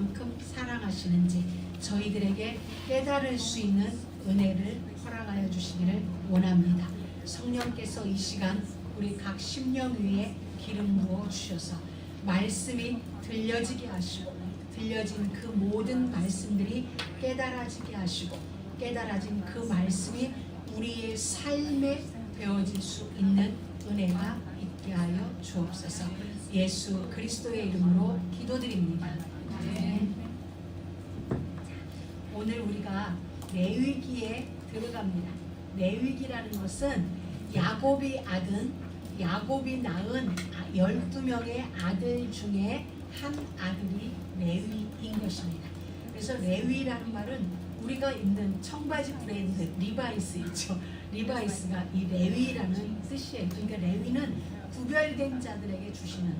얼만큼 사랑하시는지 저희들에게 깨달을 수 있는 은혜를 허락하여 주시기를 원합니다. 성령께서 이 시간 우리 각 심령 위에 기름 부어 주셔서 말씀이 들려지게 하시고 들려진 그 모든 말씀들이 깨달아지게 하시고 깨달아진 그 말씀이 우리의 삶에 되어질 수 있는 은혜가 있게 하여 주옵소서. 예수 그리스도의 이름으로 기도드립니다. 아멘. 오늘 우리가 레위기에 들어갑니다. 레위기라는 것은 야곱이 낳은 12명의 아들 중에 한 아들이 레위인 것입니다. 그래서 레위라는 말은 우리가 입는 청바지 브랜드 리바이스 있죠. 리바이스가 이 레위라는 뜻이에요. 그러니까 레위는 구별된 자들에게 주시는.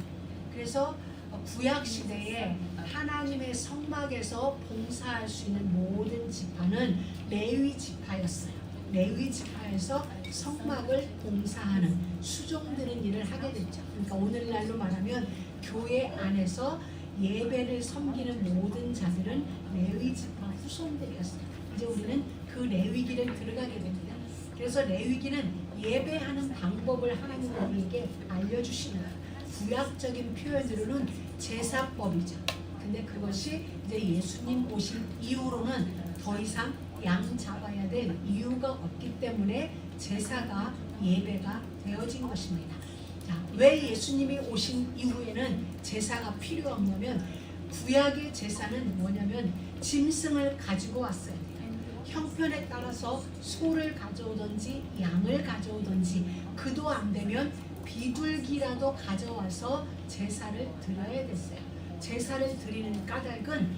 그래서 구약 시대에 하나님의 성막에서 봉사할 수 있는 모든 지파는 레위 지파였어요. 레위 지파에서 성막을 봉사하는 수종드는 일을 하게 됐죠. 그러니까 오늘날로 말하면 교회 안에서 예배를 섬기는 모든 자들은 레위 지파 후손들이었어요. 이제 우리는 그 레위기를 들어가게 됩니다. 그래서 레위기는 예배하는 방법을 하나님 우리에게 알려주시는 구약적인 표현으로는 제사법이죠. 근데 그것이 이제 예수님 오신 이후로는 더 이상 양 잡아야 될 이유가 없기 때문에 제사가 예배가 되어진 것입니다. 자, 왜 예수님이 오신 이후에는 제사가 필요 없냐면 구약의 제사는 뭐냐면 짐승을 가지고 왔어야 돼요. 형편에 따라서 소를 가져오든지 양을 가져오든지 그도 안 되면 비둘기라도 가져와서 제사를 드려야 됐어요. 제사를 드리는 까닭은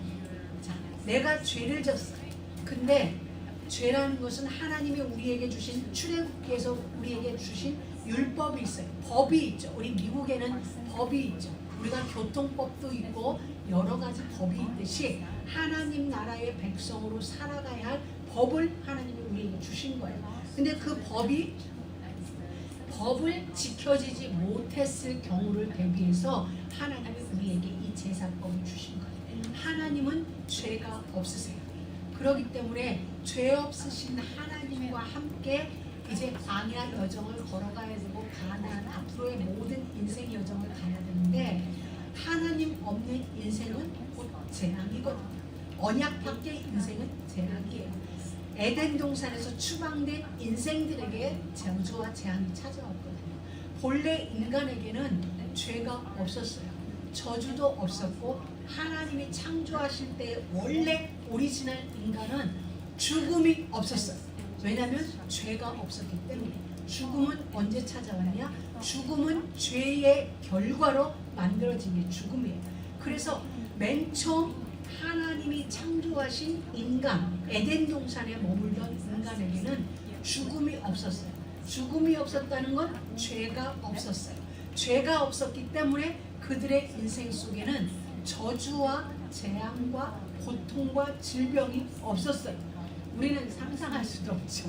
자, 내가 죄를 졌어요. 근데 죄라는 것은 하나님이 우리에게 주신 출애굽기에서 우리에게 주신 율법이 있어요. 법이 있죠. 우리 미국에는 법이 있죠. 우리가 교통법도 있고 여러 가지 법이 있듯이 하나님 나라의 백성으로 살아가야 할 법을 하나님이 우리에게 주신 거예요. 근데 그 법을 지켜지지 못했을 경우를 대비해서 하나님이 우리에게 이 제사법을 주신 거예요. 하나님은 죄가 없으세요. 그렇기 때문에 죄 없으신 하나님과 함께 이제 광야 여정을 걸어가야 되고 가나안 앞으로의 모든 인생 여정을 가야 되는데 하나님 없는 인생은 곧 재앙이거든요. 언약 밖의 인생은 재앙이에요. 에덴 동산에서 추방된 인생들에게 저주와 재앙이 찾아왔거든요. 본래 인간에게는 죄가 없었어요. 저주도 없었고 하나님이 창조하실 때 원래 오리지널 인간은 죽음이 없었어요. 왜냐하면 죄가 없었기 때문에. 죽음은 언제 찾아왔냐? 죽음은 죄의 결과로 만들어진 게 죽음이에요. 그래서 맨 처음 하나님이 창조하신 인간, 에덴 동산에 머물던 인간에게는 죽음이 없었어요. 죽음이 없었다는 건 죄가 없었어요. 죄가 없었기 때문에 그들의 인생 속에는 저주와 재앙과 고통과 질병이 없었어요. 우리는 상상할 수도 없죠.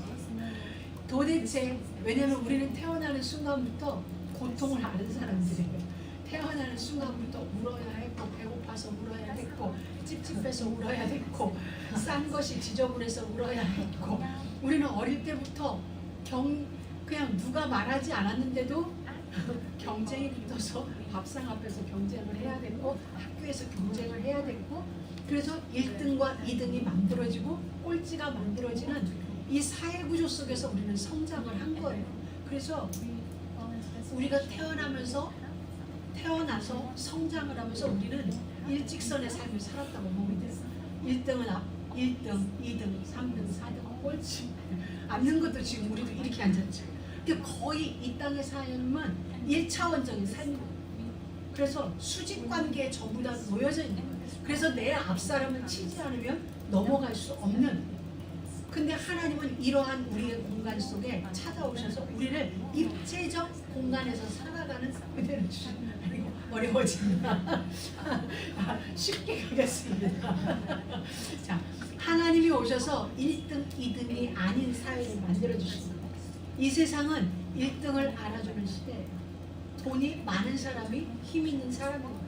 도대체 왜냐하면 우리는 태어나는 순간부터 고통을 아는 사람들이에요. 태어나는 순간부터 울어야 했고 배고파서 울어야 했고 찝찝해서 울어야 했고 싼 것이 지저분해서 울어야 했고 우리는 어릴 때부터 그냥 누가 말하지 않았는데도 경쟁이 붙어서 밥상 앞에서 경쟁을 해야 되고 학교에서 경쟁을 해야 되고 그래서 1등과 2등이 만들어지고 꼴찌가 만들어지는 이 사회구조 속에서 우리는 성장을 한 거예요. 그래서 우리가 태어나서 성장을 하면서 우리는 일직선의 삶을 살았다고 보면 돼요. 1등은 1등, 2등, 3등, 4등, 꼴찌 앉는 것도 지금 우리도 이렇게 앉았죠. 근데 거의 이 땅의 삶은 1차원적인 삶이에요. 그래서 수직관계에 전부 다 놓여져 있는 거예요. 그래서 내 앞사람을 치지 않으면 넘어갈 수 없는. 근데 하나님은 이러한 우리의 공간 속에 찾아오셔서 우리를 입체적 공간에서 살아가는 그대로 주시는. 어려워진다. 쉽게 가겠습니다. 자, 하나님이 오셔서 1등, 2등이 아닌 사회를 만들어주십니다. 이 세상은 1등을 알아주는 시대예요. 돈이 많은 사람이 힘 있는 사람이에요.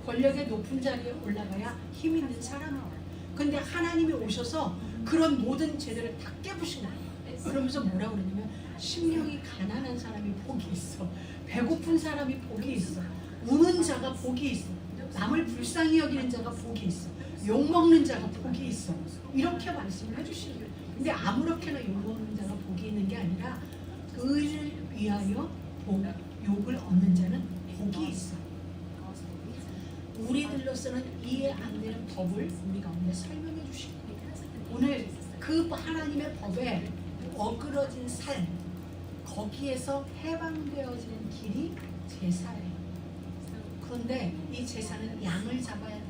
권력의 높은 자리에 올라가야 힘 있는 사람이에요. 근데 하나님이 오셔서 그런 모든 죄들을 다 깨부신 거예요. 그러면서 뭐라고 그러냐면 심령이 가난한 사람이 복이 있어. 배고픈 사람이 복이 있어. 우는 자가 복이 있어. 남을 불쌍히 여기는 자가 복이 있어. 욕먹는 자가 복이 있어. 이렇게 말씀을 해주시는 거예요. 근데 아무렇게나 욕먹는 자가 복이 있는 게 아니라 의를 위하여 욕을 얻는 자는 복이 있어. 우리들로서는 이해 안 되는 법을 우리 가운데 설명해 주시고 오늘 그 하나님의 법에 어그러진 삶 거기에서 해방되어지는 길이 제사예요. 그런데 이 제사는 양을 잡아야 돼요.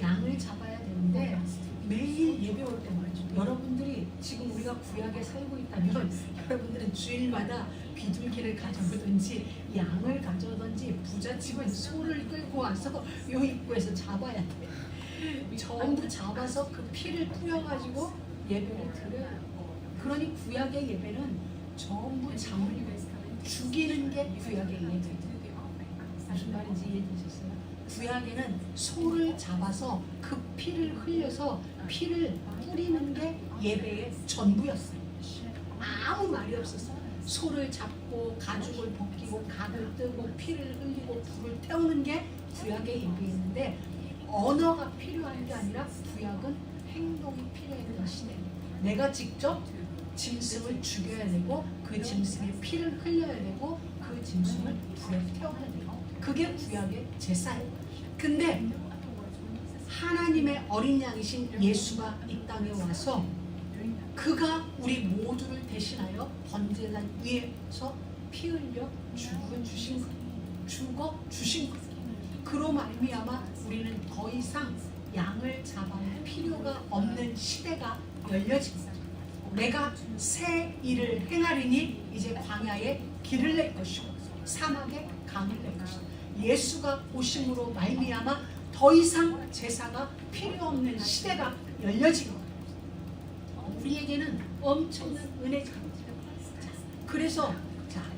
양을 잡아야 되는데 매일 예배 올 때 말이죠. 여러분들이 지금 우리가 구약에 살고 있다면 여러분들은 주일마다 비둘기를 가져오든지 양을 가져오든지 부잣집은 소를 끌고 와서 요 입구에서 잡아야 돼. 전부 잡아서 그 피를 뿌려가지고 예배를 드려요. 그러니 구약의 예배는 전부 죽이는 게 구약의 예배예요. 무슨 말인지 이해되셨어요? 구약에는 소를 잡아서 그 피를 흘려서 피를 뿌리는 게 예배의 전부였어요. 아무 말이 없었어요. 소를 잡고 가죽을 벗기고 각을 뜨고 피를 흘리고 불을 태우는 게 구약의 예배였는데 언어가 필요한 게 아니라 구약은 행동이 필요했던 시대. 내가 직접 짐승을 죽여야 되고 그 짐승의 피를 흘려야 되고 그 짐승을 불에 태워야 되고 그게 구약의 제사예요. 근데 하나님의 어린 양이신 예수가 이 땅에 와서 그가 우리 모두를 대신하여 번제단 위에서 피 흘려 죽어주신 것, 죽어주신 것. 그로 말미암아 우리는 더 이상 양을 잡아야 필요가 없는 시대가 열려진 거죠. 내가 새 일을 행하리니 이제 광야에 길을 낼 것이고 사막에 강을 낼 것이다. 예수가 오심으로 말미암아 더 이상 제사가 필요 없는 시대가 열려진 거예요. 우리에게는 엄청난 은혜가 그래서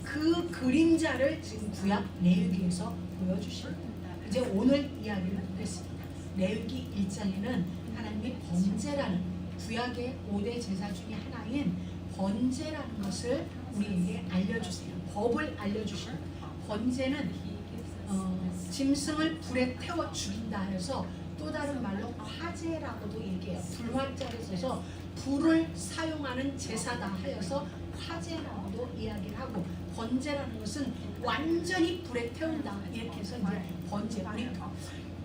그 그림자를 지금 구약 레위기에서 보여주시는 거예요. 이제 오늘 이야기를 보겠습니다. 레위기 1장에는 하나님이 번제라는 구약의 5대 제사 중에 하나인 번제라는 것을 우리에게 알려주세요. 법을 알려주시는 거예요. 번제는 짐승을 불에 태워 죽인다 해서 또 다른 말로 화제라고도 얘기해요. 불화자를 써서 불을 사용하는 제사다 하여서 화제라고도 이야기를 하고 번제라는 것은 완전히 불에 태운다 이렇게 해서 이제 번제 우리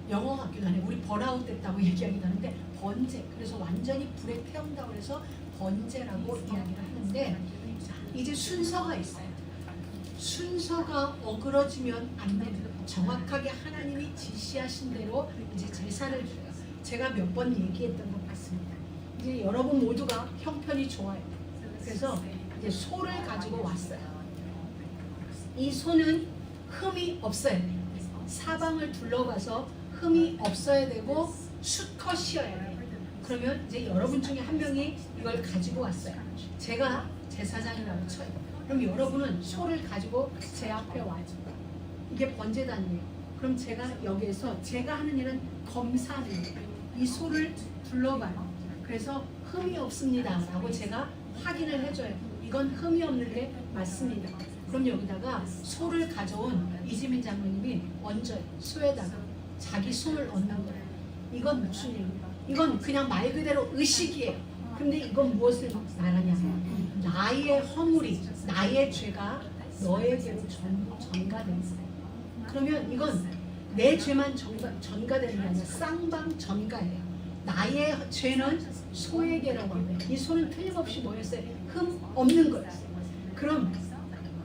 영어 학교 다니고 우리 번아웃 됐다고 얘기하기도 하는데 번제 그래서 완전히 불에 태운다고 해서 번제라고 이야기를 하는데 이제 순서가 있어요. 순서가 어그러지면 안 됩니다. 정확하게 하나님이 지시하신 대로 이제 제사를 드려요. 제가 몇 번 얘기했던 것 같습니다. 이제 여러분 모두가 형편이 좋아요. 그래서 이제 소를 가지고 왔어요. 이 소는 흠이 없어야 돼요. 사방을 둘러봐서 흠이 없어야 되고 수컷이어야 돼요. 그러면 이제 여러분 중에 한 명이 이걸 가지고 왔어요. 제가 제사장이라고 쳐요. 그럼 여러분은 소를 가지고 제 앞에 와요. 이게 번제단이에요. 그럼 제가 여기에서 제가 하는 일은 검사를 이 소를 둘러봐요. 그래서 흠이 없습니다 라고 제가 확인을 해줘요. 이건 흠이 없는 게 맞습니다. 그럼 여기다가 소를 가져온 이지민 장로님이 얹어요. 소에다가 자기 손을 얹는 거예요. 이건 무슨 일이에요? 이건 그냥 말 그대로 의식이에요. 근데 이건 무엇을 말하냐면 나의 허물이 나의 죄가 너에게로 전가되는 거예요. 그러면 이건 내 죄만 전가되는 게 아니라 쌍방 전가예요. 나의 죄는 소에게라고 합니다. 이 소는 틀림없이 뭐였어요? 흠 없는 거였어요. 그럼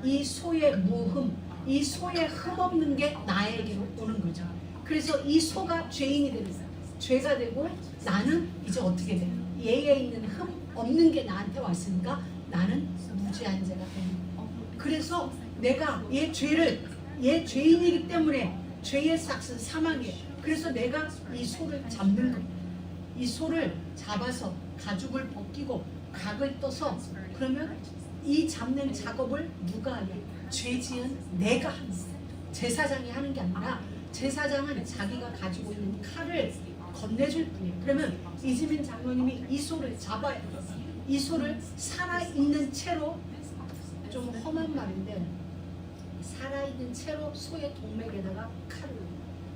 이 소의 무흠, 이 소의 흠 없는 게 나에게로 오는 거죠. 그래서 이 소가 죄인이 되는 거예요. 죄가 되고 나는 이제 어떻게 돼요? 얘에 있는 흠 없는 게 나한테 왔으니까 나는 무죄한 자가 되는 거예요. 그래서 내가 얘 죄인이기 때문에 죄의 삭은 사망이에요. 그래서 내가 이 소를 잡는 거예요. 이 소를 잡아서 가죽을 벗기고 각을 떠서 그러면 이 잡는 작업을 누가 하냐? 죄 지은 내가 하는 거예요. 제사장이 하는 게 아니라 제사장은 자기가 가지고 있는 칼을 건네줄 뿐이에요. 그러면 이지민 장로님이 이 소를 잡아야 돼요. 이 소를 살아있는 채로, 좀 험한 말인데 살아있는 채로 소의 동맥에다가 칼을,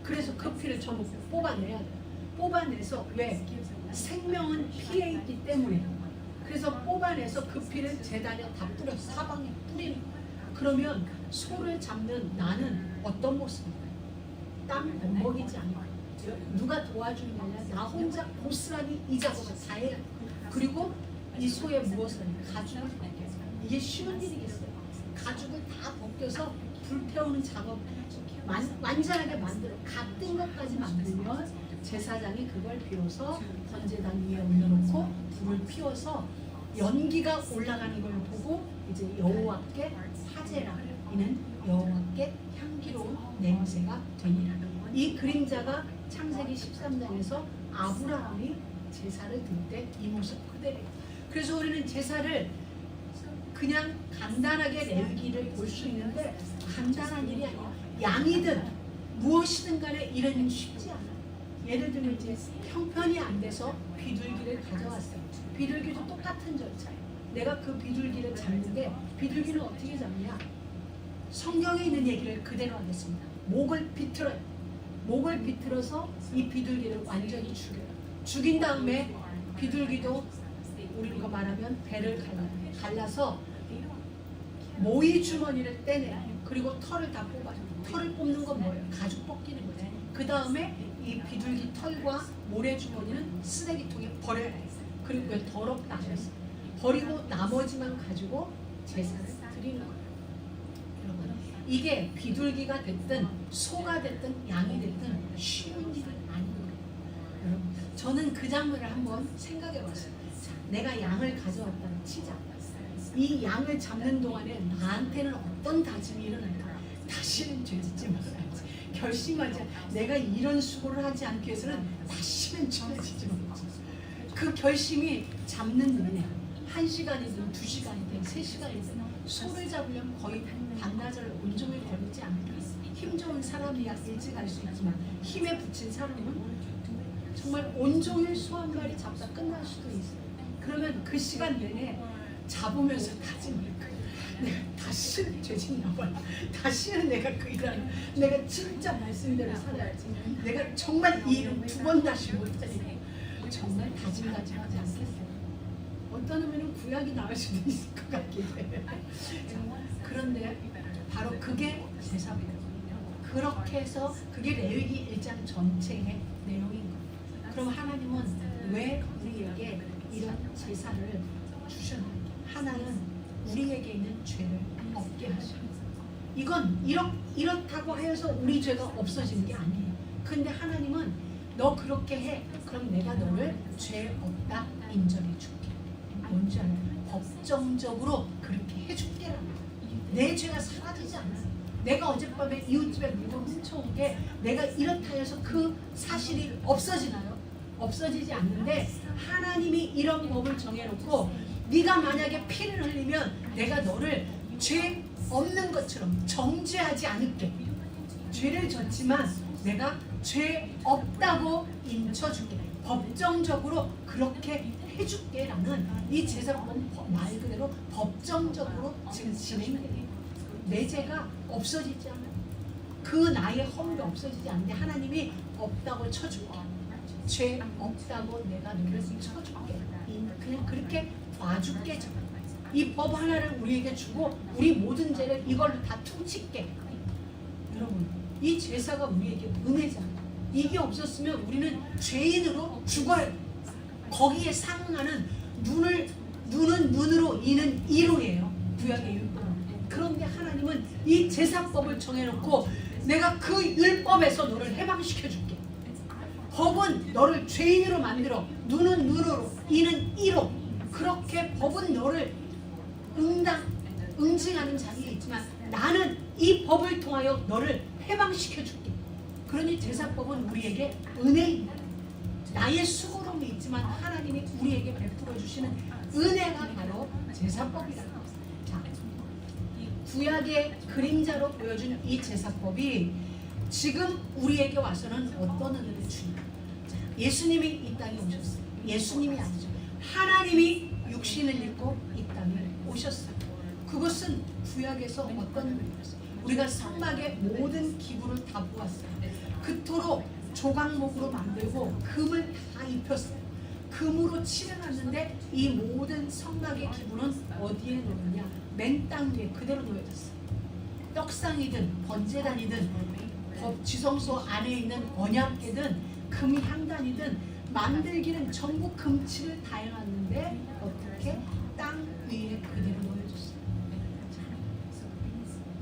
그래서 그 피를 전부 뽑아내야 돼요. 뽑아내서, 왜? 생명은 피에 있기 때문에. 그래서 뽑아내서 그 피를 제단에 다 뿌려, 사방에 뿌리는 거예요. 그러면 소를 잡는 나는 어떤 모습인가요? 땀 범벅이지 않아요. 누가 도와주는 게 아니라 나 혼자 고스란히 이 작업을 다 해야 돼요. 그리고 이 소에 무엇을 해요? 가죽을 벗겨요. 이게 쉬운 일이겠어요? 가죽을 다 벗겨서 불태우는 작업 완전하게 만들어 같은 것까지 만들면 제사장이 그걸 비워서 번제단 위에 올려놓고 불을 피워서 연기가 올라가는 걸 보고 이제 여호와께 화제라, 이는 여호와께 향기로운 냄새가 되니라. 이 그림자가 창세기 13장에서 아브라함이 제사를 드릴 때 이 모습 그대로예요. 그래서 우리는 제사를 그냥 간단하게 레위기를 볼 수 있는데 간단한 일이 아니야. 양이든 무엇이든 간에 이런 일이 쉽지 않아. 예를 들면 이제 형편이 안 돼서 비둘기를 가져왔어요. 비둘기도 똑같은 절차예요. 내가 그 비둘기를 잡는데 비둘기는 어떻게 잡냐? 성경에 있는 얘기를 그대로 하겠습니다. 목을 비틀어요. 목을 비틀어서 이 비둘기를 완전히 죽여요. 죽인 다음에 비둘기도 우리가 말하면 배를 갈라서 모이 주머니를 떼내요. 그리고 털을 다 뽑아요. 털을 뽑는 건 뭐예요? 가죽 벗기는 거죠. 그 다음에 이 비둘기 털과 모래 주머니는 쓰레기통에 버려야 해요. 그리고 왜 더럽다 하셨어요? 버리고 나머지만 가지고 제사를 드리는 거예요. 여러분, 이게 비둘기가 됐든 소가 됐든 양이 됐든 쉬운 일은 아닌 거예요. 여러분, 저는 그 장면을 한번 생각해 봤어요. 자, 내가 양을 가져왔다는 치자. 이 양을 잡는 동안에 나한테는 어떤 다짐이 일어날까? 다시는 죄 짓지 말아야지. 결심하자. 내가 이런 수고를 하지 않기 위해서는 다시는 죄 짓지 말아야지. 그 결심이 잡는 눈에 1시간이든 2시간이든 3시간이든 소를 잡으려면 거의 반나절 온종일 걸리지 않을까? 힘 좋은 사람이야 일찍 갈 수 있지만 힘에 부친 사람은 정말 온종일 소 한 마리 잡다 끝날 수도 있어요. 그러면 그 시간 내내 잡으면서 다짐을 거예요. 내가 다시는 죄짓나 봐요. 다시는 내가 그 일을, 내가 진짜 말씀대로 살아야지. 내가 정말 이 일을 2번 다시 못하니 정말 다짐하지 않겠어요. 어떤 의미는 구약이 나올 수도 있을 것 같긴 해요. 그런데 바로 그게 제사입니다. 그렇게 해서 그게 레위기 1장 전체의 내용인 거예요. 그럼 하나님은 왜 우리에게 이런 제사를 주셨나요? 하나는 우리에게 있는 죄를 없게 하시는 거예요. 이건 이렇다고 해서 우리 죄가 없어지는 게 아니에요. 근데 하나님은 너 그렇게 해. 그럼 내가 너를 죄 없다 인정해 줄게. 뭔지 알아요? 법정적으로 그렇게 해줄게라는 거예요. 내 죄가 사라지지 않아요. 내가 어젯밤에 이웃집에 물건 훔쳐온 게 내가 이렇다 해서 그 사실이 없어지나요? 없어지지 않는데 하나님이 이런 법을 정해놓고 네가 만약에 피를 흘리면 내가 너를 죄 없는 것처럼 정죄하지 않을게. 죄를 졌지만 내가 죄 없다고 인쳐줄게. 법정적으로 그렇게 해줄게 라는 이 제사법은 말 그대로 법정적으로 지금 진행돼요. 내 죄가 없어지지 않아요. 그 나의 허물이 없어지지 않는데 하나님이 없다고 쳐줄게. 죄 없다고 내가 너를 쳐줄게. 그냥 그렇게 봐줄게. 이 법 하나를 우리에게 주고 우리 모든 죄를 이걸로 다 퉁칠게. 여러분, 이 제사가 우리에게 은혜잖아요. 이게 없었으면 우리는 죄인으로 죽어요. 거기에 상응하는 눈은 눈으로 이는 이로예요. 구약의 율법은. 그런데 하나님은 이 제사법을 정해놓고 내가 그 율법에서 너를 해방시켜줄게. 법은 너를 죄인으로 만들어 눈은 눈으로 이는 이로. 그렇게 법은 너를 응징하는 자리에 있지만 나는 이 법을 통하여 너를 해방시켜줄게. 그러니 제사법은 우리에게 은혜입니다. 나의 수고로움이 있지만 하나님이 우리에게 베풀어 주시는 은혜가 바로 제사법이라는 것입니다. 자, 구약의 그림자로 보여준 이 제사법이 지금 우리에게 와서는 어떤 은혜를 주냐? 예수님이 이 땅에 오셨어요. 예수님이 아니죠. 하나님이 육신을 입고 이 땅에 오셨어요. 그것은 구약에서 어떤 은혜였어요? 우리가 성막의 모든 기구를 다 보았어요. 그토록 조각목으로 만들고 금을 다 입혔어요. 금으로 칠해놨는데 이 모든 성막의 기구는 어디에 놓느냐? 맨 땅 위에 그대로 놓여졌어요. 떡상이든 번제단이든 지성소 안에 있는 언약궤든 금향단이든 만들기는 전부 금칠을 다 해놨는데 어떻게? 땅 위에 그대로 놓여졌어요.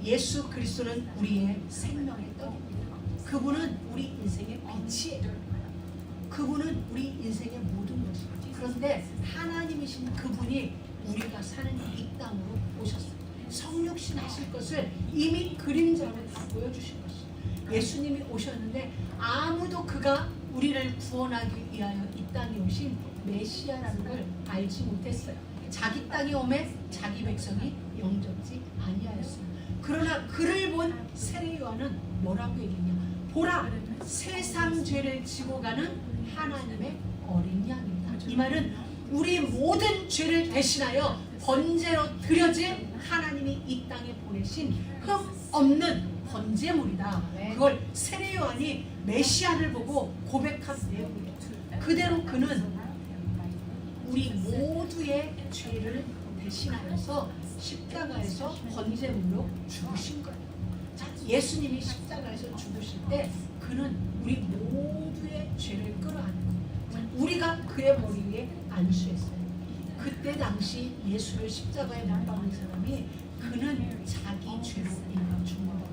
예수 그리스도는 우리의 생명의 떡입니다. 그분은 우리 인생의 빛이에요. 그분은 우리 인생의 모든 것입니다. 그런데 하나님이신 그분이 우리가 사는 이 땅으로 오셨어요. 성육신 하실 것을 이미 그림자로 다 보여주신 것이죠. 예수님이 오셨는데 아무도 그가 우리를 구원하기 위하여 이 땅에 오신 메시아라는 걸 알지 못했어요. 자기 땅에 오매 자기 백성이 영접지 아니하였어요. 그러나 그를 본 세례 요한은 뭐라고 얘기했냐? 보라, 세상 죄를 지고 가는 하나님의 어린 양입니다. 이 말은 우리 모든 죄를 대신하여 번제로 드려진 하나님이 이 땅에 보내신 흠 없는 번제물이다. 그걸 세례 요한이 메시아를 보고 고백한 내용이에요. 그대로 그는 우리 모두의 죄를 대신하여서 십자가에서 번제물로 죽으신 거예요. 자, 예수님이 십자가에서 죽으실 때 그는 우리 모두의 죄를 끌어안고 우리가 그의 머리 위에 안수했어요. 그때 당시 예수를 십자가에 못 박은 사람이 그는 자기 죄로 인해 죽는 거예요.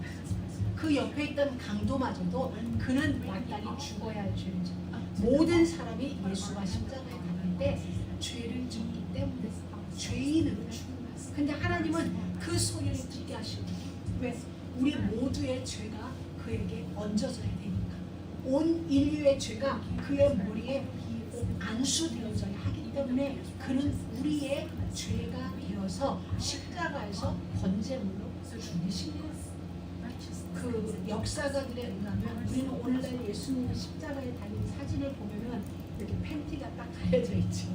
그 옆에 있던 강도마저도 그는 마땅히 죽어야 할 죄를 졌어요. 모든 사람이 예수와 십자가에 갔을 때 죄를 졌기 때문에 죄인으로 죽은 거예요. 근데 하나님은 그 소리를 듣게 하시고 왜? 우리 모두의 죄가 그에게 얹어져야 되니까 온 인류의 죄가 그의 머리에 안수되어져야 하기 때문에 그는 우리의 죄가 되어서 십자가에서 번제물로 죽으신 거예요. 그 역사가들에 의하면 우리는 오늘날 예수님이 십자가에 달린 사진을 보면 이렇게 팬티가 딱 가려져 있죠.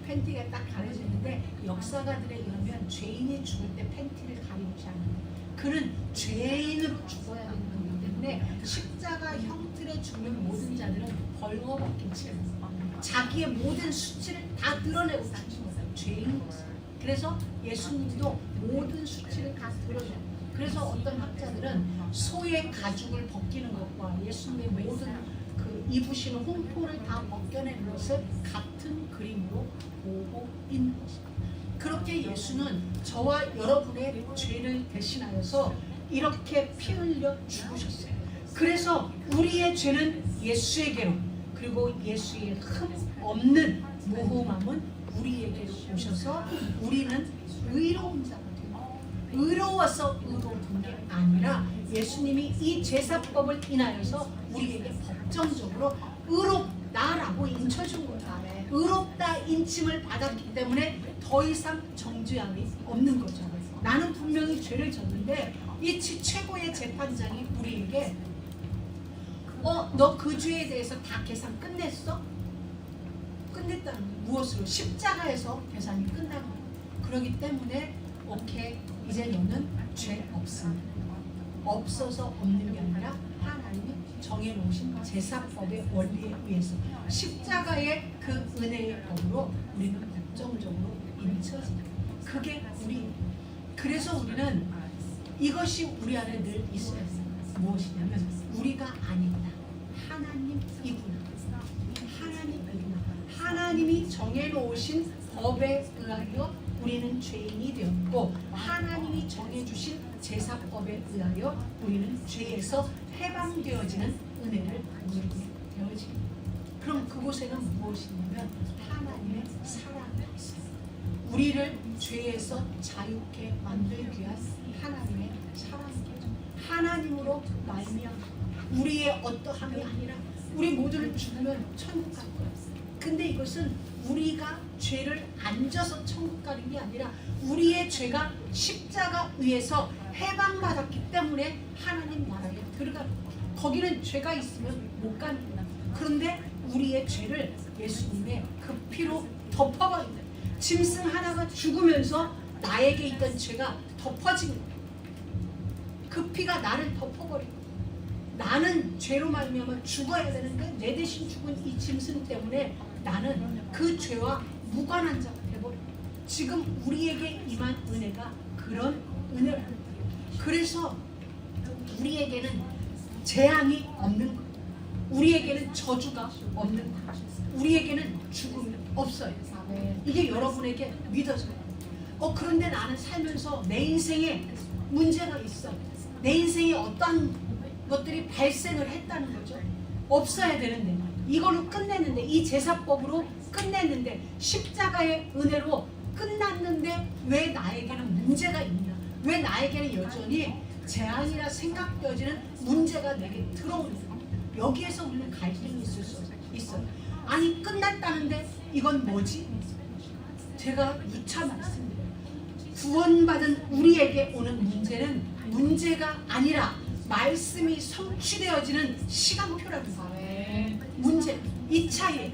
팬티가 딱 가려져 있는데 역사가들에 의하면 죄인이 죽을 때 팬티를 가리지 않아요. 그는 죄인으로 죽어야 되는 거기 때문에 십자가 형틀에 죽는 모든 자들은 벌거벗긴 채로 자기의 모든 수치를 다 드러내고 죽는 거예요. 죄인으로서. 그래서 예수님도 모든 수치를 다 드러내요. 그래서 어떤 학자들은 소의 가죽을 벗기는 것과 예수님의 모든 그 입으시는 홍포를 다 벗겨내는 것을 같은 그림으로 보고 있는 것입니다. 그렇게 예수는 저와 여러분의 죄를 대신하여서 이렇게 피 흘려 죽으셨어요. 그래서 우리의 죄는 예수에게로 그리고 예수의 흠 없는 무흠함은 우리에게로 오셔서 우리는 의로운 자가 되고 의로워서 의로운 게 아니라 예수님이 이 제사법을 인하여서 우리에게 법정적으로 의롭다라고 인쳐준 거다. 의롭다 인침을 받았기 때문에 더 이상 정죄함이 없는 거죠. 나는 분명히 죄를 졌는데 이 최고의 재판장이 우리에게 너 그 죄에 대해서 다 계산 끝냈어? 끝냈다는 거예요. 무엇으로? 십자가에서 계산이 끝난 거예요. 그렇기 때문에 오케이, 이제 너는 죄 없습니다. 없어서 없는 게 아니라 하나님이 정해놓으신 제사법의 원리에 의해서 십자가의 그 은혜의 법으로 우리는 법정적으로 인쳐집니다. 그게 우리. 그래서 우리는 이것이 우리 안에 늘 있어야 해요. 무엇이냐면 우리가 아니다. 하나님이구나. 하나님이구나. 하나님이 정해놓으신 법에 의하여 우리는 죄인이 되었고 하나님이 정해주신 제사법에 의하여 우리는 죄에서 해방되어지는 은혜를 누리게 되어집니다. 그럼 그곳에는 무엇이냐면 하나님의 사랑이 있어요. 우리를 죄에서 자유케 만들기 위한 하나님의 사랑이죠. 하나님으로 말미암아 우리의 어떠함이 아니라 우리 모두를 죽으면 천국 갈 거예요. 근데 이것은 우리가 죄를 안 져서 천국 가는 게 아니라 우리의 죄가 십자가 위에서 해방받았기 때문에 하나님 나라에 들어가는 거예요. 거기는 죄가 있으면 못 가는 거야. 그런데 우리의 죄를 예수님의 그 피로 덮어버린다. 짐승 하나가 죽으면서 나에게 있던 죄가 덮어진 거야. 그 피가 나를 덮어버린 거야. 나는 죄로 말미암아 죽어야 되는데 내 대신 죽은 이 짐승 때문에 나는 그 죄와 무관한 자가 되버려. 지금 우리에게 임한 은혜가 그런 은혜라는 거예요. 그래서 우리에게는 재앙이 없는 거예요. 우리에게는 저주가 없는 거예요. 우리에게는 죽음이 없어요. 이게 여러분에게 믿어져요. 그런데 나는 살면서 내 인생에 문제가 있어. 내 인생에 어떤 것들이 발생을 했다는 거죠. 없어야 되는데 이걸로 끝냈는데, 이 제사법으로 끝냈는데, 십자가의 은혜로 끝났는데 왜 나에게는 문제가 있냐? 왜 나에게는 여전히 재앙이라 생각되어지는 문제가 내게 들어오는 거야? 여기에서 우리는 갈등이 있을 수 있어요. 아니 끝났다는데 이건 뭐지? 제가 누차 말씀드려요. 구원받은 우리에게 오는 문제는 문제가 아니라 말씀이 성취되어지는 시간표라는 거예요. 문제, 이 차이,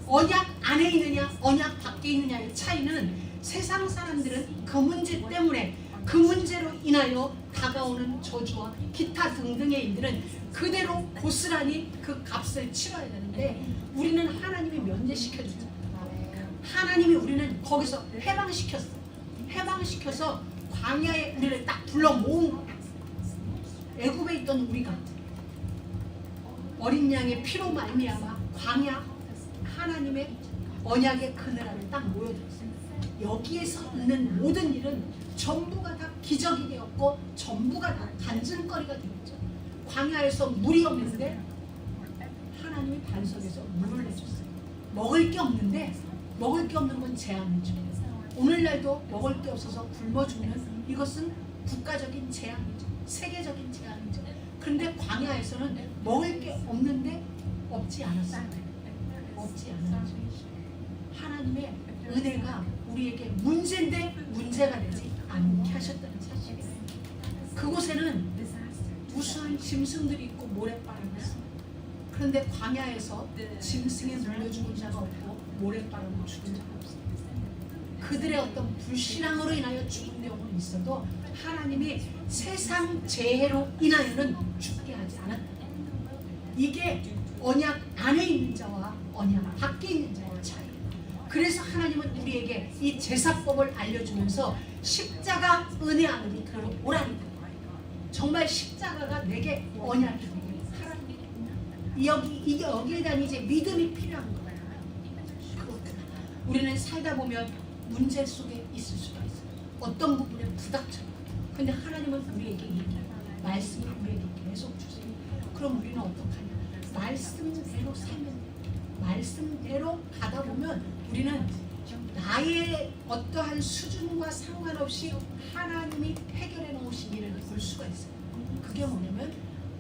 언약 안에 있느냐 언약 밖에 있느냐의 차이는, 세상 사람들은 그 문제 때문에 그 문제로 인하여 다가오는 저주와 기타 등등의 일들은 그대로 고스란히 그 값을 치러야 되는데, 우리는 하나님이 면제시켜주죠. 하나님이 우리는 거기서 해방시켰어. 해방시켜서 광야에 우리를 딱 불러 모은 거야. 애굽에 있던 우리가 어린 양의 피로 말미암아 광야 하나님의 언약의 그늘 안에 딱 모여들었어요. 여기에서 있는 모든 일은 전부가 다 기적이 되었고 전부가 다 간증거리가 되었죠. 광야에서 물이 없는데 하나님이 반석에서 물을 내줬어요. 먹을 게 없는데, 먹을 게 없는 건 재앙이죠. 오늘날도 먹을 게 없어서 굶어 죽는 이것은 국가적인 재앙이죠. 세계적인 재앙이죠. 그런데 광야에서는 먹을 게 없는데 없지 않았어요. 없지 않았죠. 하나님의 은혜가 우리에게 문제인데 문제가 되지 않게 하셨다는 사실이에요. 그곳에는 무수한 짐승들이 있고 모래바람이 있어요. 그런데 광야에서 짐승에 물려 죽은 자가 없고 모래바람으로 죽은 자가 없어요. 그들의 어떤 불신앙으로 인하여 죽은 경우는 있어도 하나님이 세상 재해로 인하여는 죽게 하지 않았다. 이게 언약 안에 있는 자와 언약 밖에 있는 자의 차이. 그래서 하나님은 우리에게 이 제사법을 알려주면서 십자가 은혜 안으로 들어오라는 거예요. 정말 십자가가 내게 언약이 여기에 대한 이제 믿음이 필요한 거예요. 그렇구나. 우리는 살다 보면 문제 속에 있을 수가 있어요. 어떤 부분에 부닥쳐요. 근데 하나님은 우리에게 얘기해요. 말씀을 우리에게 계속 주세요. 그럼 우리는 어떡하냐? 말씀대로 살면 돼요. 말씀대로 가다 보면 우리는 나의 어떠한 수준과 상관없이 하나님이 해결해 놓으신 일을 볼 수가 있어요. 그게 뭐냐면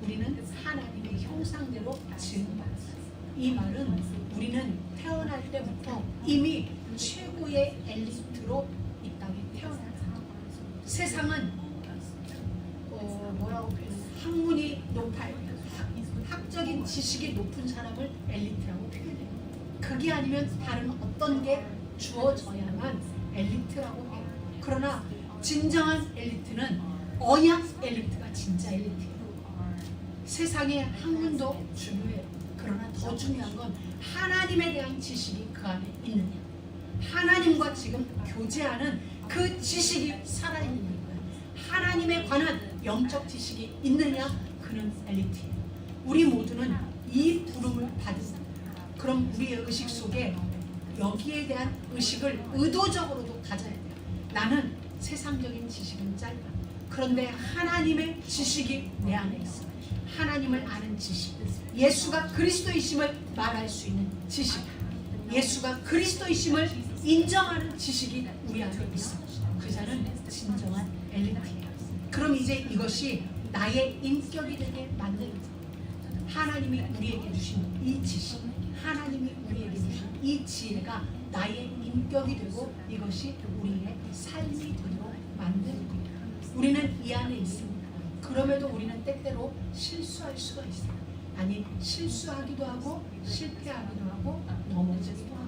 우리는 하나님의 형상대로 지음받았어요. 이 말은 우리는 태어날 때부터 이미 최고의 엘리트로 이 땅에 태어났어요. 세상은 뭐라고 표현해요? 학문이 높아요. 학적인 지식이 높은 사람을 엘리트라고 표현해요. 그게 아니면 다른 어떤 게 주어져야만 엘리트라고 해요. 그러나 진정한 엘리트는 언약 엘리트가 진짜 엘리트예요. 세상의 학문도 중요해요. 그러나 더 중요한 건 하나님에 대한 지식이 그 안에 있느냐. 하나님과 지금 교제하는 그 지식이 살아있는 거예요. 하나님에 관한 영적 지식이 있느냐, 그는 엘리트예요. 우리 모두는 이 부름을 받습니다. 그럼 우리의 의식 속에 여기에 대한 의식을 의도적으로도 가져야 돼요. 나는 세상적인 지식은 짧아. 그런데 하나님의 지식이 내 안에 있어. 하나님을 아는 지식, 예수가 그리스도이심을 말할 수 있는 지식, 예수가 그리스도이심을 인정하는 지식이 우리 안에 있어. 그 자는 진정한 엘리트예요. 그럼 이제 이것이 나의 인격이 되게 만드는 거예요. 하나님이 우리에게 주신 이 지식, 하나님이 우리에게 주신 이 지혜가 나의 인격이 되고 이것이 우리의 삶이 되도록 만드는 거예요. 우리는 이 안에 있습니다. 그럼에도 우리는 때때로 실수할 수가 있어요. 아니 실수하기도 하고 실패하기도 하고 넘어지기도 하고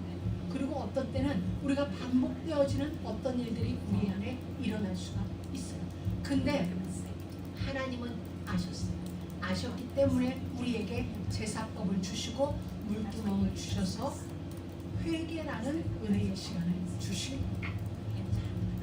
그리고 어떤 때는 우리가 반복되어지는 어떤 일들이 우리 안에 일어날 수가 있어요. 근데 하나님은 아셨어요. 아셨기 때문에 우리에게 제사법을 주시고 물두멍을 주셔서 회개라는 은혜의 시간을 주신 거예요.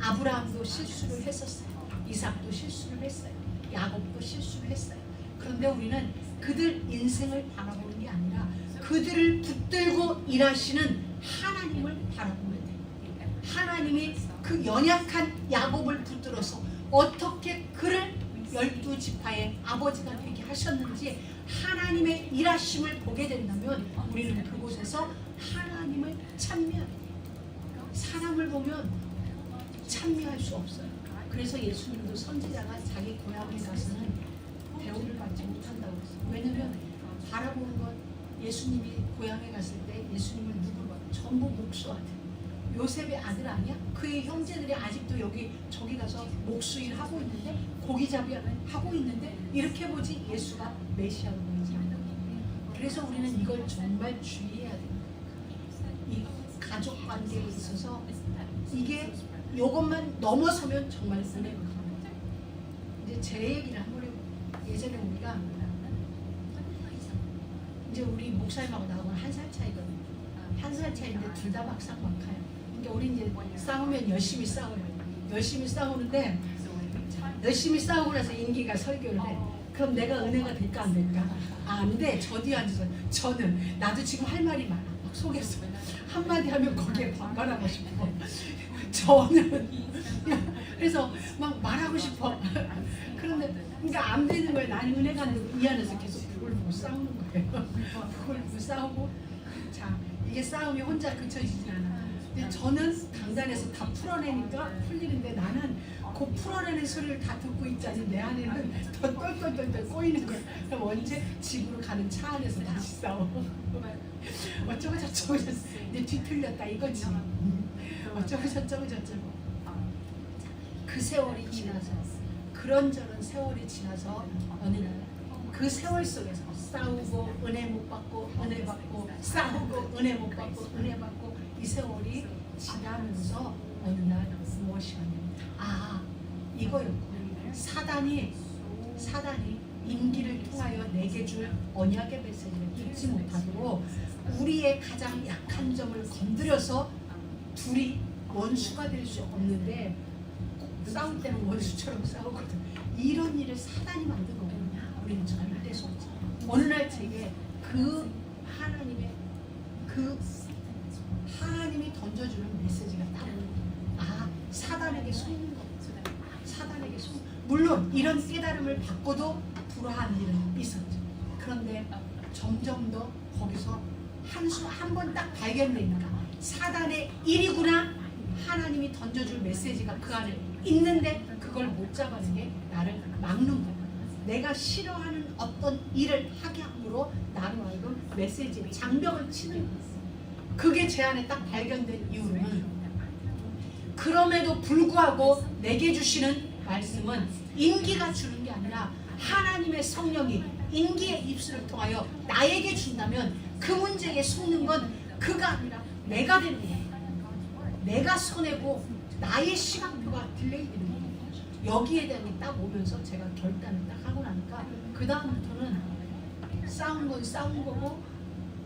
아브라함도 실수를 했었어요. 이삭도 실수를 했어요. 야곱도 실수를 했어요. 그런데 우리는 그들 인생을 바라보는 게 아니라 그들을 붙들고 일하시는 하나님을 바라보면 돼요. 하나님이 그 연약한 야곱을 붙들어서 어떻게 그를 12지파의 아버지가 되게 하셨는지 하나님의 일하심을 보게 된다면 우리는 그곳에서 하나님을 찬미하게 돼요. 사람을 보면 찬미할 수 없어요. 그래서 예수님도 선지자가 자기 고향에 가서는 대우를 받지 못한다고 했어요. 왜냐면 바라보는 건 예수님이 고향에 갔을 때 예수님을 누구로 봐? 전부 목수한테. 요셉의 아들 아니야? 그의 형제들이 아직도 저기 가서 목수일 하고 있는데 고기잡이 하고 있는데 이렇게 보지 예수가 메시아로 보이지 않는 거예요. 그래서 우리는 이걸 정말 주의해야 됩니다. 이 가족 관계에 있어서 이게 요것만 넘어서면 정말 은혜가 갑니다. 이제 제 얘기를 한번 해볼게요. 예전에 우리가 이제 우리 목사님하고 나하고는 1살 차이거든요. 1살 차이인데 둘 다 막상막하요. 그러니까 우리 이제 싸우면 열심히 싸워요. 열심히 싸우는데 열심히 싸우고 나서 인기가 설교를 해. 그럼 내가 은혜가 될까 안 될까? 안 돼. 저 뒤에 앉아서 저는 나도 지금 할 말이 많아. 막 속에서 한마디 하면 거기에 반말하고 싶어. 저는 그래서 막 말하고 싶어. 그런데 그러니까 안 되는 거예요. 나는 은혜가 안 되고 이 안에서 계속 그걸 보고 싸우는 거예요. 그걸 보고 싸우고 자 이게 싸움이 혼자 그쳐지진 않아. 근데 저는 강단에서 다 풀어내니까 풀리는데 나는 그 풀어내는 소리를 다 듣고 있자니 내 안에는 더 똘똘똘똘 꼬이는 거야. 그럼 언제 집으로 가는 차 안에서 다시 싸워. 어쩌고 저쩌고 이제 뒤틀렸다 이거지. 어쩌고 저쩌고 그 세월이 지나서 그런저런 세월이 지나서 어느 날 그 세월 속에서 싸우고 은혜 못 받고 은혜 받고 싸우고 은혜 못 받고 은혜 받고 이 세월이 지나면서 어느 날 무엇이 왔냐면 아 이거였고 사단이 임기를 통하여 내게 줄 언약의 메시지를 듣지 못하도록 우리의 가장 약한 점을 건드려서 둘이 원수가 될 수 없는데 꼭 싸울 때는 원수처럼 싸우거든. 이런 일을 사단이 만든 거거든요. 우리는 절대 속지. 어느 날 제게 그 하나님이 던져주는 메시지가 따로 사단에게 속는 거. 사단에게 속. 물론 이런 깨달음을 받고도 불화한 일은 있었죠. 그런데 점점 더 거기서 한 번 딱 발견되니까 사단의 일이구나. 하나님이 던져줄 메시지가 그 안에 있는데 그걸 못 잡아내게 나를 막는 거야. 내가 싫어하는 어떤 일을 하게 함으로 나로 하여금 메시지의 장벽을 치는 거야. 그게 제 안에 딱 발견된 이유로는 그럼에도 불구하고 내게 주시는 말씀은 임기가 주는 게 아니라 하나님의 성령이 임기의 입술을 통하여 나에게 준다면 그 문제에 속는 건 그가 아니라 내가 되는 거야. 내가 손해고 나의 시간표가 딜레이 되는 거예요. 여기에 대한 게 딱 오면서 제가 결단을 딱 하고 나니까 그 다음부터는 싸운 건 싸운 거고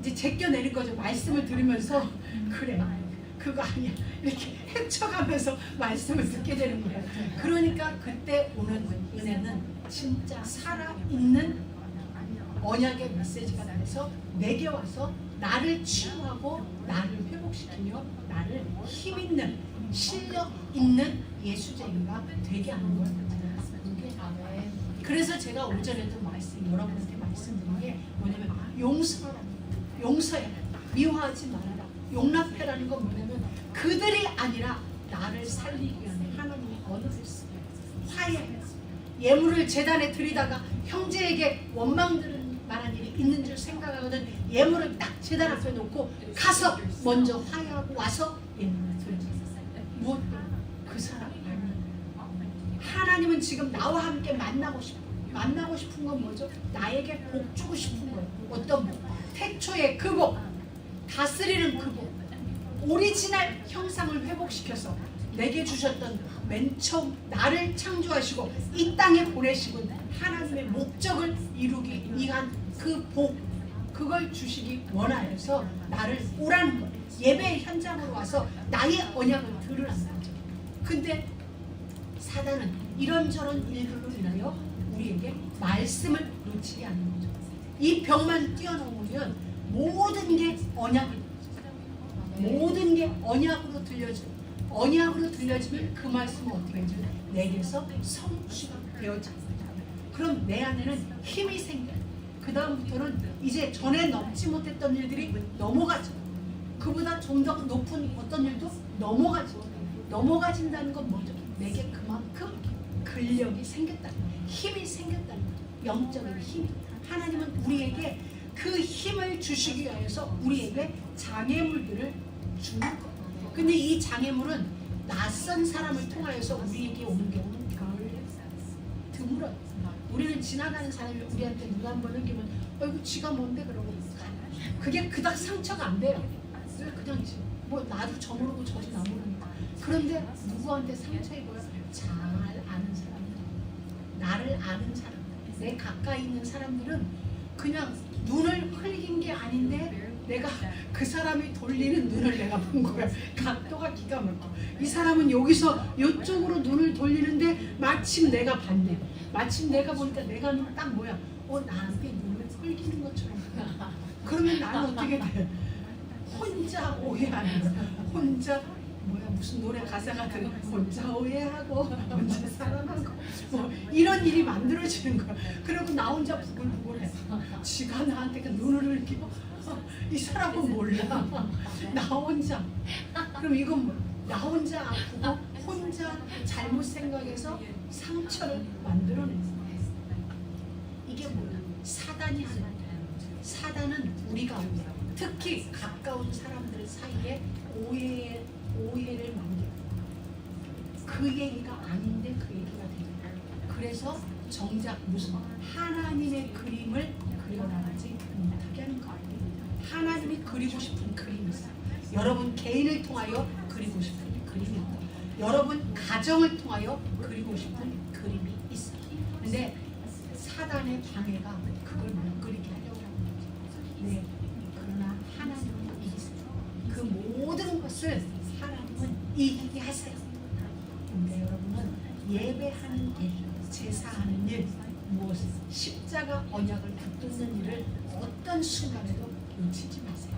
이제 제껴내릴 거죠. 말씀을 들으면서 그래 그거 아니야 이렇게 헤쳐가면서 말씀을 듣게 되는 거예요. 그러니까 그때 오는 은혜는 진짜 살아있는 언약의 메시지가 나서 내게 와서 나를 치유하고 나를 회복시키며 나를 힘있는 실력 있는 예수쟁이가 되게 하는 거예요. 그래서 제가 오전에도 여러분한테 말씀드린 게 뭐냐면 용서해라, 미워하지 말아라, 용납해라는 건 뭐냐면 그들이 아니라 나를 살리기 위한 하나님이 언어를 쓰고 화해해라. 예물을 제단에 드리다가 형제에게 원망드는 만한 일이 있는 줄 생각하거든 예물을 딱 제단 앞에 놓고 가서 먼저 화해하고 와서 예물을 드리자. 무엇 때문에? 그 사람이 하나님은 지금 나와 함께 만나고 싶어. 만나고 싶은 건 뭐죠? 나에게 복 주고 싶은 거예요. 어떤 복? 태초의 그 복, 다스리는 그 복, 오리지널 형상을 회복시켜서 내게 주셨던 맨 처음 나를 창조하시고 이 땅에 보내시고 하나님의 목적을 이루기 위한 그 복, 그걸 주시기 원하여서 나를 오라는 거예요. 예배 현장으로 와서 나의 언약을 들으라는 거죠. 근데 사단은 이런저런 일들로 인하여 우리에게 말씀을 놓치게 하는 거죠. 이 벽만 뛰어넘으면 모든 게 언약을, 모든 게 언약으로 들려져요. 언약으로 들려지면 그 말씀은 어떻게 해줘요? 내게서 성취가 되어져요. 그럼 내 안에는 힘이 생겨요. 그 다음부터는 이제 전에 넘지 못했던 일들이 넘어가죠. 그보다 좀 더 높은 어떤 일도 넘어가죠. 넘어가진다는 건 뭐죠? 내게 그만큼 근력이 생겼다는 거예요. 힘이 생겼다는 거예요. 영적인 힘이. 하나님은 우리에게 그 힘을 주시기 위해서 우리에게 장애물들을 주는 거예요. 근데 이 장애물은 낯선 사람을 통하여서 우리에게 오는 경우는 별 드물어요. 우리는 지나가는 사람이 우리한테 눈 한 번 흘리면 어이구 지가 뭔데 그러고 그게 그닥 상처가 안 돼요. 그냥 뭐 나도 저 모르고 저도 나 모르니까. 그런데 누구한테 상처 입어요? 잘 아는 사람들, 나를 아는 사람들, 내 가까이 있는 사람들은 그냥 눈을 흘린 게 아닌데 내가 그 사람이 돌리는 눈을 내가 본 거야. 각도가 기가 막혀. 이 사람은 여기서 이쪽으로 눈을 돌리는데 마침 내가 봤네. 마침 내가 보니까 내가 딱 뭐야? 나한테 눈을 흘리는 것처럼. 그러면 나는 어떻게 돼? 혼자 오해하는 거야. 혼자 뭐야 무슨 노래 가사가 들어 혼자 오해하고 혼자 사랑하고 뭐 이런 일이 만들어지는 거야. 그리고 나 혼자 부글부글해. 지가 나한테 그 눈을 흘리고 이 사람은 몰라. 나 혼자. 그럼 이건 뭐? 나 혼자 아프고 혼자 잘못 생각해서 상처를 만들어내는 거야. 이게 뭐야? 사단이 하는 거야. 사단은 우리가 오해, 특히 가까운 사람들 사이에 오해를 만들어. 그 얘기가 아닌데 그 얘기가 돼요. 그래서 정작 무슨 하나님의 그림을 그려나가지 못하게 하는 거예요. 하나님이 그리고 싶은 그림이 있어요. 여러분 개인을 통하여 그리고 싶은 그림이 있고 여러분 가정을 통하여 그리고 싶은 그림이 있어요. 근데 사단의 방해가 그걸 못 그리게 하려고 하는 거죠. 네. 그러나 하나님은 이기세요. 그 모든 것을 하나님은 이기게 하세요. 근데 여러분은 예배하는 일, 제사하는 일, 무엇을 십자가 언약을 붙드는 일을 어떤 순간에도 놓치지 마세요.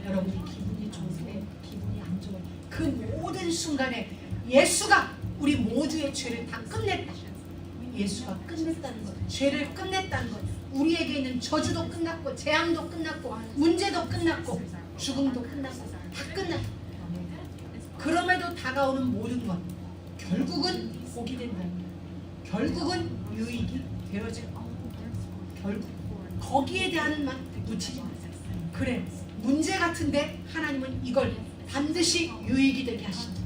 여러분이 기분이 좋을 때, 기분이 안 좋을 때, 그 모든 순간에 예수가 우리 모두의 죄를 다 끝냈다. 예수가 끝냈다는 것, 죄를 끝냈다는 것, 우리에게 있는 저주도 끝났고, 재앙도 끝났고, 문제도 끝났고, 죽음도 끝났고, 다 끝났고. 그럼에도 다가오는 모든 것, 결국은 복이 된다는 것, 결국은 유익이 되어질 것. 결국 거기에 대한만 놓치지 마세요. 그래, 문제 같은데 하나님은 이걸 반드시 유익이 되게 하신다.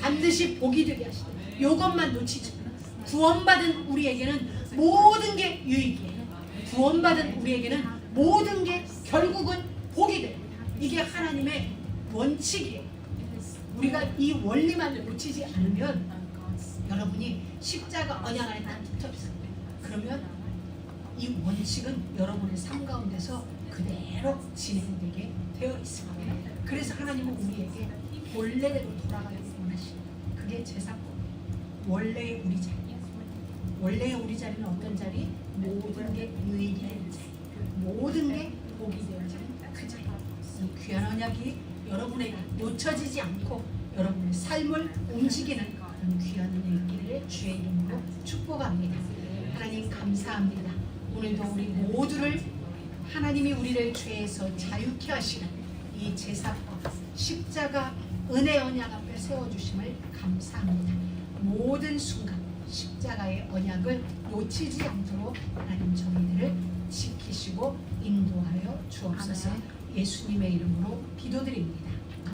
반드시 복이 되게 하신다. 이것만 놓치지 마. 구원받은 우리에게는 모든 게 유익이에요. 구원받은 우리에게는 모든 게 결국은 복이 돼요. 이게 하나님의 원칙이에요. 우리가 이 원리만 놓치지 않으면 여러분이 십자가 언약 안에 딱 붙어있어요. 그러면 이 원칙은 여러분의 삶 가운데서 그대로 진행되게 되어 있습니다. 그래서 하나님은 우리에게 본래대로 돌아가기를 원하시는 그게 제사법. 원래의 우리 자리. 원래의 우리 자리는 어떤 자리? 모든 게 유익이 되는 자리. 모든 게 복이 되는 자리. 그 자리. 이 귀한 언약이 여러분에게 놓쳐지지 않고 여러분의 삶을 움직이는 귀한 은혜 있기를 주의 이름으로 축복합니다. 하나님 감사합니다. 오늘도 우리 모두를 하나님이 우리를 죄에서 자유케 하시는 이 제사법 십자가 은혜 언약 앞에 세워주심을 감사합니다. 모든 순간 십자가의 언약을 놓치지 않도록 하나님 저희들을 지키시고 인도하여 주옵소서. 예수님의 이름으로 기도드립니다.